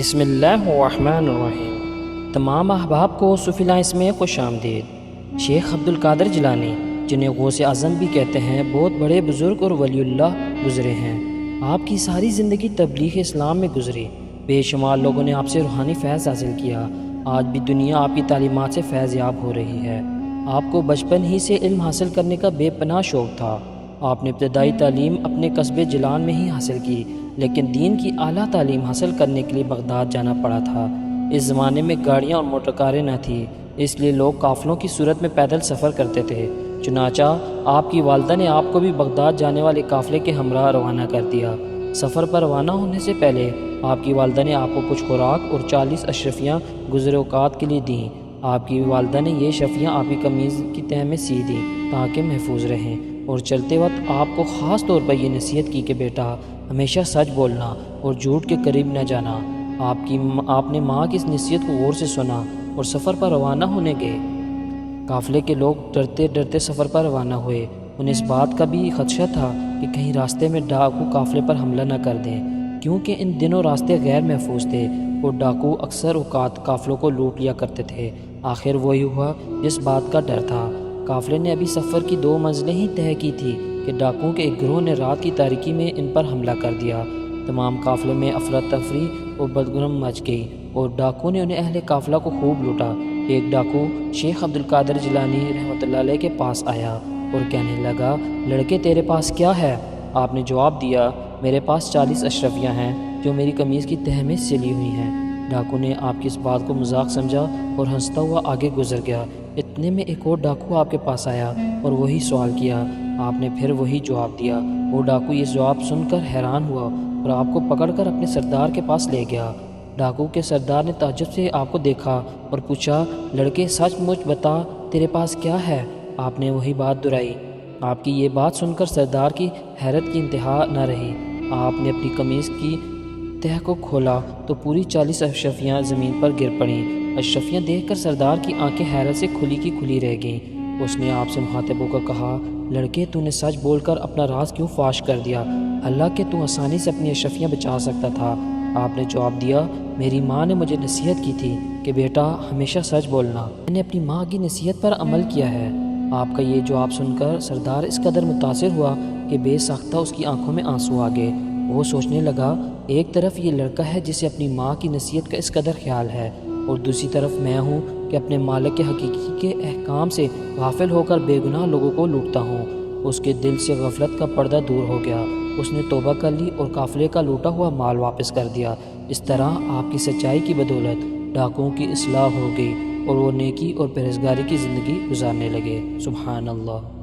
بسم اللہ الرحمن الرحیم۔ تمام احباب کو صوفی لائنس میں خوش آمدید۔ شیخ عبد القادر جیلانی، جنہیں غوث اعظم بھی کہتے ہیں، بہت بڑے بزرگ اور ولی اللہ گزرے ہیں۔ آپ کی ساری زندگی تبلیغ اسلام میں گزری۔ بے شمار لوگوں نے آپ سے روحانی فیض حاصل کیا۔ آج بھی دنیا آپ کی تعلیمات سے فیض یاب ہو رہی ہے۔ آپ کو بچپن ہی سے علم حاصل کرنے کا بے پناہ شوق تھا۔ آپ نے ابتدائی تعلیم اپنے قصبے جیلان میں ہی حاصل کی، لیکن دین کی اعلیٰ تعلیم حاصل کرنے کے لیے بغداد جانا پڑا تھا۔ اس زمانے میں گاڑیاں اور موٹر کاریں نہ تھیں، اس لیے لوگ قافلوں کی صورت میں پیدل سفر کرتے تھے۔ چنانچہ آپ کی والدہ نے آپ کو بھی بغداد جانے والے قافلے کے ہمراہ روانہ کر دیا۔ سفر پر روانہ ہونے سے پہلے آپ کی والدہ نے آپ کو کچھ خوراک اور 40 اشرفیاں گزر اوقات کے لیے دیں۔ آپ کی والدہ نے یہ اشرفیاں آپ کی قمیض کی تہ میں سی دیں تاکہ محفوظ رہیں، اور چلتے وقت آپ کو خاص طور پر یہ نصیحت کی کہ بیٹا، ہمیشہ سچ بولنا اور جھوٹ کے قریب نہ جانا۔ آپ نے ماں کی اس نصیحت کو غور سے سنا اور سفر پر روانہ ہونے گئے۔ قافلے کے لوگ ڈرتے ڈرتے سفر پر روانہ ہوئے۔ انہیں اس بات کا بھی خدشہ تھا کہ کہیں راستے میں ڈاکو قافلے پر حملہ نہ کر دیں، کیونکہ ان دنوں راستے غیر محفوظ تھے اور ڈاکو اکثر اوقات قافلوں کو لوٹ لیا کرتے تھے۔ آخر وہی ہوا جس بات کا ڈر تھا۔ قافلے نے ابھی سفر کی 2 منزلیں ہی طے کی تھی کہ ڈاکوؤں کے ایک گروہ نے رات کی تاریکی میں ان پر حملہ کر دیا۔ تمام قافلے میں افراتفری اور بدگمانی مچ گئی اور ڈاکوؤں نے انہیں اہل قافلہ کو خوب لوٹا۔ ایک ڈاکو شیخ عبد القادر جیلانی رحمۃ اللہ علیہ کے پاس آیا اور کہنے لگا، لڑکے تیرے پاس کیا ہے؟ آپ نے جواب دیا، میرے پاس 40 اشرفیاں ہیں جو میری قمیض کی تہ میں سلی ہوئی ہیں۔ ڈاکو نے آپ کی اس بات کو مذاق سمجھا اور ہنستا ہوا آگے گزر گیا۔ اتنے میں ایک اور ڈاکو آپ کے پاس آیا اور وہی سوال کیا۔ آپ نے پھر وہی جواب دیا۔ وہ ڈاکو یہ جواب سن کر حیران ہوا اور آپ کو پکڑ کر اپنے سردار کے پاس لے گیا۔ ڈاکو کے سردار نے تعجب سے آپ کو دیکھا اور پوچھا، لڑکے سچ مچ بتا، تیرے پاس کیا ہے؟ آپ نے وہی بات دہرائی۔ آپ کی یہ بات سن کر سردار کی حیرت کی انتہا نہ رہی۔ آپ نے اپنی قمیض کی تہ کو کھولا تو پوری 40 اشرفیاں زمین پر گر پڑیں۔ اشرفیاں دیکھ کر سردار کی آنکھیں حیرت سے کھلی کی کھلی رہ گئیں۔ اس نے آپ سے مخاطب ہو کر کہا، لڑکے تو نے سچ بول کر اپنا راز کیوں فاش کر دیا؟ حالانکہ تو آسانی سے اپنی اشرفیاں بچا سکتا تھا۔ آپ نے جواب دیا، میری ماں نے مجھے نصیحت کی تھی کہ بیٹا ہمیشہ سچ بولنا۔ میں نے اپنی ماں کی نصیحت پر عمل کیا ہے۔ آپ کا یہ جواب سن کر سردار اس قدر متاثر ہوا کہ بے ساختہ اس کی آنکھوں میں آنسو آ گئے۔ وہ سوچنے لگا، ایک طرف یہ لڑکا ہے جسے اپنی ماں کی نصیحت کا اس قدر خیال ہے، اور دوسری طرف میں ہوں کہ اپنے مالک کے حقیقی کے احکام سے غافل ہو کر بے گناہ لوگوں کو لوٹتا ہوں۔ اس کے دل سے غفلت کا پردہ دور ہو گیا۔ اس نے توبہ کر لی اور قافلے کا لوٹا ہوا مال واپس کر دیا۔ اس طرح آپ کی سچائی کی بدولت ڈاکوؤں کی اصلاح ہو گئی اور وہ نیکی اور پرہیزگاری کی زندگی گزارنے لگے۔ سبحان اللہ۔